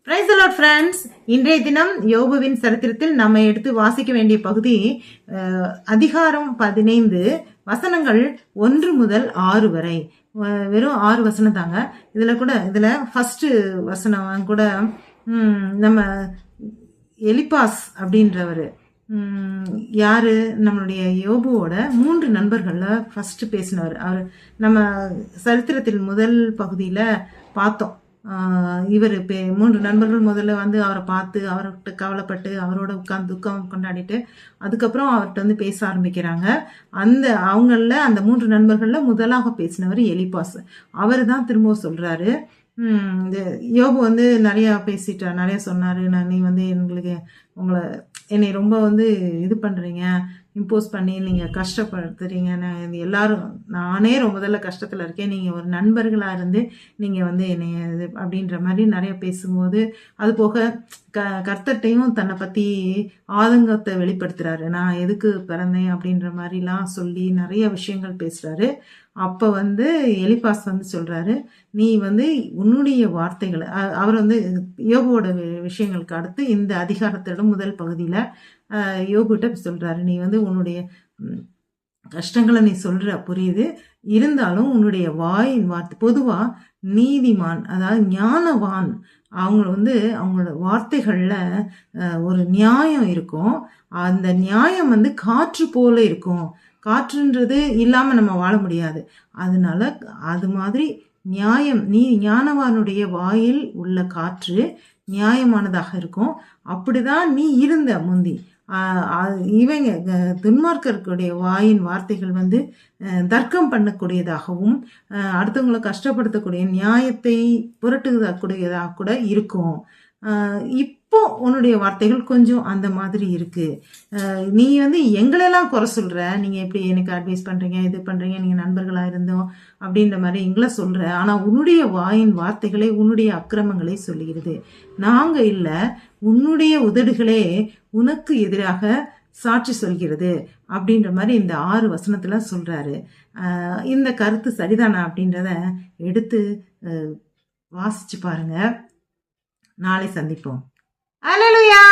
Praise the Lord friends. இன்றைய தினம் யோபுவின் சரித்திரத்தில் நம்ம எடுத்து வாசிக்க வேண்டிய பகுதி அதிகாரம் 15 வசனங்கள் 1 முதல் 6 வரை. வெறும் 6 வசனம் தாங்க. இதுல ஃபர்ஸ்ட் வசனம் கூட நம்ம எலிபாஸ் அப்படின்றவர் யாரு, நம்மளுடைய யோபுவோட 3 நண்பர்கள்ல ஃபர்ஸ்ட் பேசினவர். அவர் நம்ம சரித்திரத்தில் முதல் பகுதியில பார்த்தோம். இவர் 3 நண்பர்கள் முதல்ல வந்து அவரை பார்த்து அவர்கிட்ட கவலைப்பட்டு அவரோட உட்கார்ந்து துக்கம் கொண்டாடிட்டு அதுக்கப்புறம் அவர்கிட்ட பேச ஆரம்பிக்கிறாங்க. அவங்கள அந்த 3 நண்பர்கள்ல முதலாக பேசினவர் எலிபாஸ். அவர் தான் திரும்ப சொல்றாரு, இந்த யோபு நிறைய பேசிட்டார், நிறைய சொன்னாரு. நீ எங்களுக்கு என்னை ரொம்ப இது பண்றீங்க, இம்போஸ் பண்ணி நீங்க கஷ்டப்படுத்துறீங்க, எல்லாரும் நானே ரொம்ப முதல்ல கஷ்டத்துல இருக்கேன், நீங்க ஒரு நண்பர்களா இருந்து நீங்க என்னை இது அப்படின்ற மாதிரி நிறைய பேசும்போது, அது போக கர்த்தர்ட்டையும் தன்னை பத்தி ஆதங்கத்தை வெளிப்படுத்துறாரு. நான் எதுக்கு பிறந்தேன் அப்படின்ற மாதிரிலாம் சொல்லி நிறைய விஷயங்கள் பேசுறாரு. அப்ப எலிபாஸ் சொல்றாரு, நீ உன்னுடைய வார்த்தைகளை அவர் யோபுவோட விஷயங்களுக்கு அடுத்து இந்த அதிகாரத்தோட முதல் பகுதியில யோபுட்ட சொல்றாரு, நீ உன்னுடைய கஷ்டங்களை நீ சொல்ற புரியுது, இருந்தாலும் உன்னுடைய வாயின் வார்த்தை பொதுவா நீதிமான், அதாவது ஞானவான், அவங்க அவங்களோட வார்த்தைகள்ல ஒரு நியாயம் இருக்கும். அந்த நியாயம் காற்று போல இருக்கும். காற்றுன்றது இல்லாம நம்ம வாழ முடியாது. அதனால அது மாதிரி நியாயம், நீ ஞானவானுடைய வாயில் உள்ள காற்று நியாயமானதாக இருக்கும். அப்படிதான் நீ இருந்த முந்தி. இவங்க துன்மார்க்கர்களுடைய வாயின் வார்த்தைகள் தர்க்கம் பண்ணக்கூடியதாகவும் அடுத்தவங்களை கஷ்டப்படுத்தக்கூடிய நியாயத்தை புரட்டுக்கூடியதாக கூட இருக்கும். இப்போ உன்னுடைய வார்த்தைகள் கொஞ்சம் அந்த மாதிரி இருக்கு. நீ எங்களெல்லாம் குறை சொல்ற, நீங்க எப்படி எனக்கு அட்வைஸ் பண்றீங்க, இது பண்றீங்க, நீங்க நண்பர்களா இருந்தோம் அப்படின்ற மாதிரி எங்களை சொல்ற. ஆனா உன்னுடைய வாயின் வார்த்தைகளை உன்னுடைய அக்கிரமங்களை சொல்லுகிறது. நாங்க இல்ல, உன்னுடைய உதடுகளே உனக்கு எதிராக சாட்சி சொல்கிறது அப்படின்ற மாதிரி இந்த 6 வசனத்துல சொல்றாரு. இந்த கருத்து சரிதானா அப்படின்றத எடுத்து வாசிச்சு பாருங்க. நாளை சந்திப்போம். அல்லேலூயா.